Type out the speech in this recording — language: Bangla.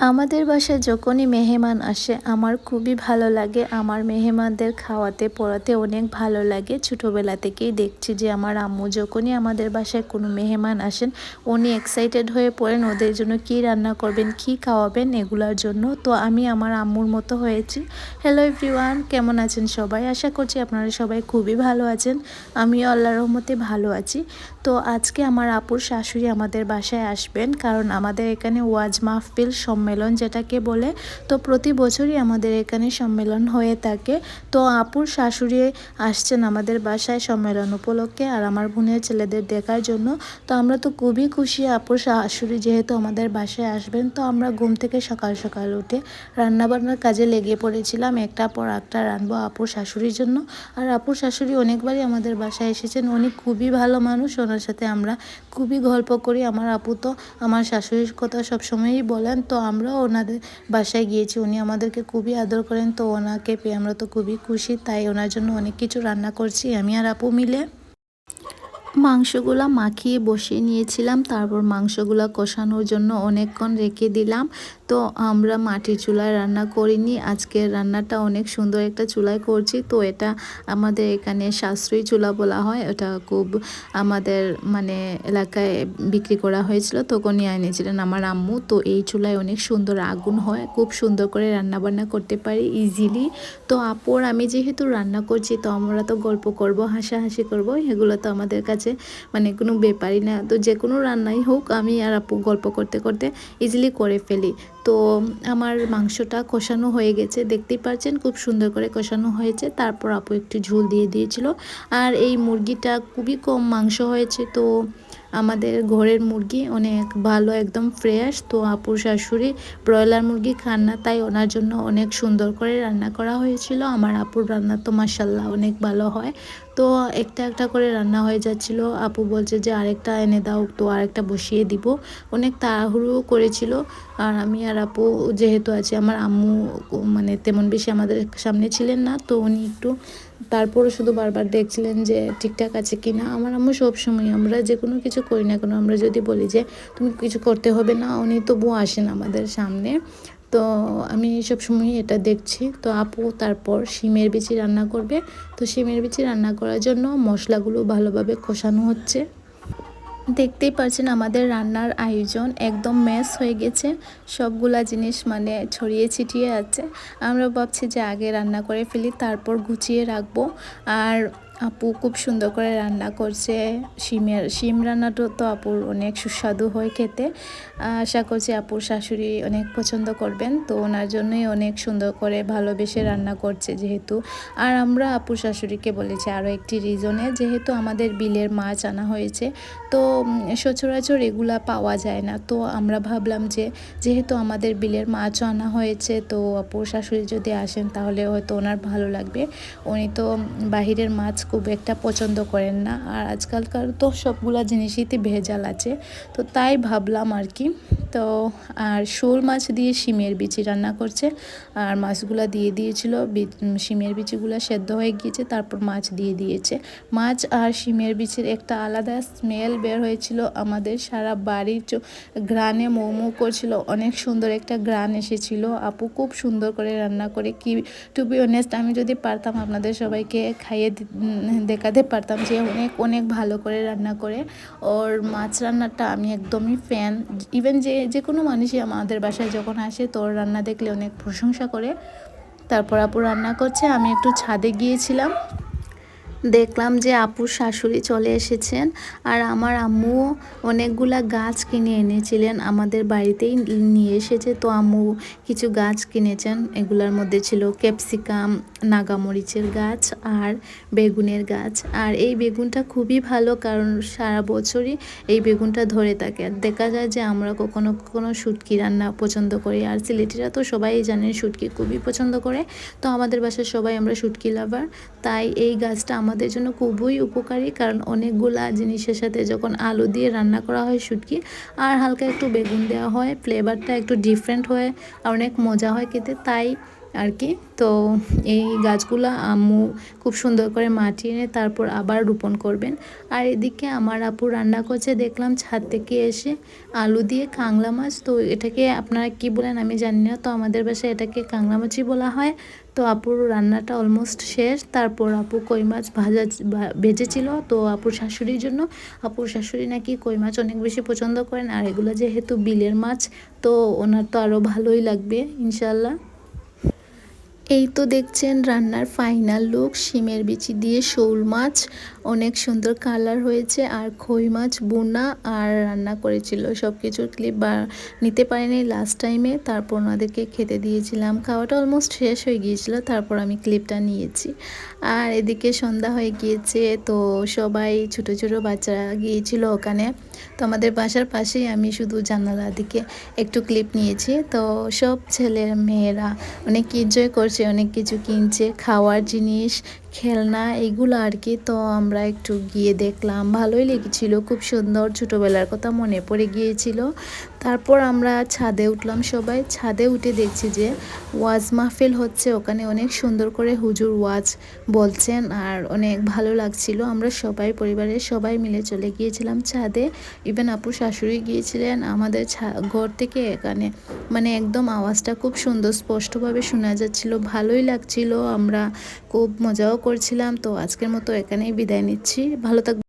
আমাদের বাসায় যখনই মেহমান আসে আমার খুবই ভালো লাগে। আমার মেহমানদের খাওয়াতে পড়াতে অনেক ভালো লাগে। ছোটোবেলা থেকেই দেখছি যে আমার আম্মু যখনই আমাদের বাসায় কোনো মেহমান আসেন উনি এক্সাইটেড হয়ে পড়েন ওদের জন্য কি রান্না করবেন, কি খাওয়াবেন এগুলোর জন্য। তো আমি আমার আম্মুর মতো হয়েছি। হ্যালো এভরিওয়ান, কেমন আছেন সবাই? আশা করছি আপনারা সবাই খুবই ভালো আছেন। আমিও আল্লাহর রহমতে ভালো আছি। তো আজকে আমার আপুর শাশুড়ি আমাদের বাসায় আসবেন, কারণ আমাদের এখানে ওয়াজ মাহফিল সম্মেলন যেটাকে বলে, তো প্রতি বছরই আমাদের এখানে সম্মেলন হয়ে থাকে। তো আপুর শাশুড়ি আসছেন আমাদের বাসায় সম্মেলন উপলক্ষে আর আমার বোনের ছেলেদের দেখার জন্য। তো আমরা তো খুবই খুশি আপুর শাশুড়ি যেহেতু আমাদের বাসায় আসবেন। তো আমরা ঘুম থেকে সকাল সকাল উঠে রান্নাবান্নার কাজে লেগে পড়েছিলাম, একটা পর একটা রানবো আপুর শাশুড়ির জন্য। আর আপুর শাশুড়ি অনেকবারই আমাদের বাসায় এসেছেন, উনি খুবই ভালো মানুষ, ওনার সাথে আমরা খুবই গল্প করি। আমার আপু তো আমার শাশুড়ির কথা সবসময়ই বলেন। তো আমরাও ওনাদের বাসায় গিয়েছি, উনি আমাদেরকে খুবই আদর করেন। তো ওনাকে পেয়ে আমরা তো খুবই খুশি, তাই ওনার জন্য অনেক কিছু রান্না করছি আমি আর আপু মিলে। মাংসগুলা মাখিয়ে বসিয়ে নিয়েছিলাম, তারপর মাংসগুলা কষানোর জন্য অনেকক্ষণ রেখে দিলাম। তো আমরা মাটির চুলায় রান্না করিনি, আজকের রান্নাটা অনেক সুন্দর একটা চুলায় করছি। তো এটা আমাদের এখানে সাশ্রয়ী চুলা বলা হয়, এটা খুব আমাদের মানে এলাকায় বিক্রি করা হয়েছিল, তখন নিয়ে এনেছিলেন আমার আম্মু। তো এই চুলায় অনেক সুন্দর আগুন হয়, খুব সুন্দর করে রান্না বান্না করতে পারি ইজিলি। তো আপুর আমি যেহেতু রান্না করছি তো আমরা তো গল্প করব, হাসাহাসি করব, এগুলো তো আমাদের কাছে মানে কোনো ব্যাপারই না। তো যে কোনো রান্নাই হোক আমি আর আপু গল্প করতে করতে ইজিলি করে ফেলি। তো আমার মাংসটা কষানো হয়ে গেছে, দেখতেই পাচ্ছেন খুব সুন্দর করে কষানো হয়েছে। তারপর আপু একটু ঝোল দিয়ে দিয়েছিল। আর এই মুরগিটা খুবই কম মাংস হয়েছে, তো আমাদের ঘরের মুরগি অনেক ভালো, একদম ফ্রেশ। তো আপুর শাশুড়ি ব্রয়লার মুরগি খান না, তাই ওনার জন্য অনেক সুন্দর করে রান্না করা হয়েছিল। আমার আপুর রান্না তো মাশাল্লাহ অনেক ভালো হয়। তো একটা একটা করে রান্না হয়ে যাচ্ছিল, আপু বলছে যে আরেকটা এনে দাও, তো আরেকটা বসিয়ে দিব। অনেক তাড়াহুড়ো করেছিল। আর আমি আর আপু যেহেতু আছি, আমার আম্মু মানে তেমন বেশি আমাদের সামনে ছিলেন না, তো উনি একটু তারপরে শুধু বারবার দেখছিলেন যে ঠিকঠাক আছে কি না। আমার আম্মু সবসময় আমরা যে কোনো কিছু করি না কেন, আমরা যদি বলি যে তুমি কিছু করতে হবে না, উনি তবুও আসেন আমাদের সামনে। তো আমি সবসময় এটা দেখছি। তো আপু তারপর শিমের বিচি রান্না করবে। তো শিমের বিচি রান্না করার জন্য মশলাগুলো ভালোভাবে কষানো হচ্ছে। দেখতেই পাচ্ছেন আমাদের রান্নার আয়োজন একদম মেস হয়ে গেছে, সবগুলা জিনিস মানে ছড়িয়ে ছিটিয়ে আছে। আমরা ভাবছি যে আগে রান্না করে ফেলি, তারপর গুছিয়ে রাখবো। আর আপু খুব সুন্দর করে রান্না করছে। শিম রান্নাটা তো আপুর অনেক সুস্বাদু হয় খেতে। আশা করছি আপুর শাশুড়ি অনেক পছন্দ করবেন, তো ওনার জন্যই অনেক সুন্দর করে ভালোবেসে রান্না করছে যেহেতু। আর আমরা আপুর শাশুড়িকে বলেছি আরও একটি রিজনে, যেহেতু আমাদের বিলের মাছ আনা হয়েছে, তো সচরাচর এগুলা পাওয়া যায় না। তো আমরা ভাবলাম যে যেহেতু আমাদের বিলের মাছও আনা হয়েছে, তো আপুর শাশুড়ি যদি আসেন তাহলে হয়তো ওনার ভালো লাগবে। উনি তো বাহিরের মাছ খুব একটা পছন্দ করেন না, আর আজকালকার তো সবগুলা জিনিসইতে ভেজাল আছে, তো তাই ভাবলাম আর কি। তো আর শোল মাছ দিয়ে শিমের বিচি রান্না করছে, আর মাছগুলা দিয়ে দিয়েছিল, শিমের বিচিগুলো সেদ্ধ হয়ে গিয়েছে, তারপর মাছ দিয়ে দিয়েছে। মাছ আর শিমের বিচির একটা আলাদা স্মেল বের হয়েছিল, আমাদের সারা বাড়ির ঘ্রাণে মৌ করছিল, অনেক সুন্দর একটা ঘ্রাণ এসেছিল। আপু খুব সুন্দর করে রান্না করে, কি টু বি অনেস্ট আমি যদি পারতাম আপনাদের সবাইকে খাইয়ে দেখাতে পারতাম যে অনেক অনেক ভালো করে রান্না করে। ওর মাছ রান্নাটা আমি একদমই ফ্যান। ইভেন যে কোনো মানুষই আমাদের বাসায় যখন আসে তো ওর রান্না দেখলে অনেক প্রশংসা করে। তারপর আপু রান্না করছে, আমি একটু ছাদে গিয়েছিলাম, দেখলাম যে আপুর শাশুড়ি চলে এসেছেন। আর আমার আম্মুও অনেকগুলা গাছ কিনে এনেছিলেন, আমাদের বাড়িতেই নিয়ে এসেছে। তো আম্মু কিছু গাছ কিনেছেন, এগুলার মধ্যে ছিল ক্যাপসিকাম, নাগামরিচের গাছ আর বেগুনের গাছ। আর এই বেগুনটা খুবই ভালো, কারণ সারা বছরই এই বেগুনটা ধরে থাকে। আর দেখা যায় যে আমরা কখনো কখনো শুটকি রান্না পছন্দ করি, আর সিলেটিরা তো সবাই জানেন শুটকি খুবই পছন্দ করে। তো আমাদের বাসায় সবাই আমরা শুটকি লাভার, তাই এই গাছটা আমাদের জন্য খুবই উপকারী, কারণ অনেকগুলা জিনিসের সাথে যখন আলু দিয়ে রান্না করা হয় শুটকি আর হালকা একটু বেগুন দেওয়া হয়, ফ্লেভারটা একটু ডিফারেন্ট হয় আর অনেক মজা হয় খেতে। তাই আর কি। তো এই গাছগুলো আম্মু খুব সুন্দর করে মাটি এনে তারপর আবার রোপণ করবেন। আর এদিকে আমার আপু রান্না করছে দেখলাম ছাদ থেকে এসে আলু দিয়ে কাংলা মাছ। তো এটাকে আপনারা কি বলেন আমি জানি না, তো আমাদের বাসায় এটাকে কাংলা মাছই বলা হয়। তো আপুর রান্নাটা অলমোস্ট শেষ। তারপর আপু কই মাছ ভেজেছিল তো আপুর শাশুড়ির জন্য। আপুর শাশুড়ি নাকি কই মাছ অনেক বেশি পছন্দ করেন, আর এগুলো যেহেতু বিলের মাছ তো ওনার তো আরও ভালোই লাগবে ইনশাল্লাহ। এই তো দেখছেন রান্নার ফাইনাল লুক, শিমের বিচি দিয়ে শোল মাছ, অনেক সুন্দর কালার হয়েছে। আর খই মাছ বোনা আর রান্না করেছিল, সব কিছুর ক্লিপ নিতে পারিনি লাস্ট টাইমে। তারপর ওনাদেরকে খেতে দিয়েছিলাম, খাওয়াটা অলমোস্ট শেষ হয়ে গিয়েছিল, তারপর আমি ক্লিপটা নিয়েছি। আর এদিকে সন্ধ্যা হয়ে গিয়েছে, তো সবাই ছোট ছোট বাচ্চারা গিয়েছিল ওখানে। তো আমাদের বাসার পাশেই আমি শুধু জানালা দিকে একটু ক্লিপ নিয়েছি। তো সব ছেলে মেয়েরা অনেক এনজয় করছে, অনেক কিছু কিনছে, খাওয়ার জিনিস, খেলনা, এগুলো আর কি। তো আমরা একটু গিয়ে দেখলাম, ভালোই লেগেছিল, খুব সুন্দর, ছোটোবেলার কথা মনে পড়ে গিয়েছিল। তারপর আমরা ছাদে উঠলাম, সবাই ছাদে উঠে দেখছি যে ওয়াজ মাহফিল হচ্ছে ওখানে, অনেক সুন্দর করে হুজুর ওয়াজ বলছেন আর অনেক ভালো লাগছিল। আমরা সবাই পরিবারের সবাই মিলে চলে গিয়েছিলাম ছাদে, ইভেন আপুর শাশুড়ি গিয়েছিলেন। আমাদের ঘর থেকে এখানে মানে একদম আওয়াজটা খুব সুন্দর স্পষ্টভাবে শোনা যাচ্ছিল, ভালোই লাগছিল, আমরা খুব মজাও করছিলাম। তো আজকের মতো এখানেই বিদায় নিচ্ছি, ভালো থাকবেন।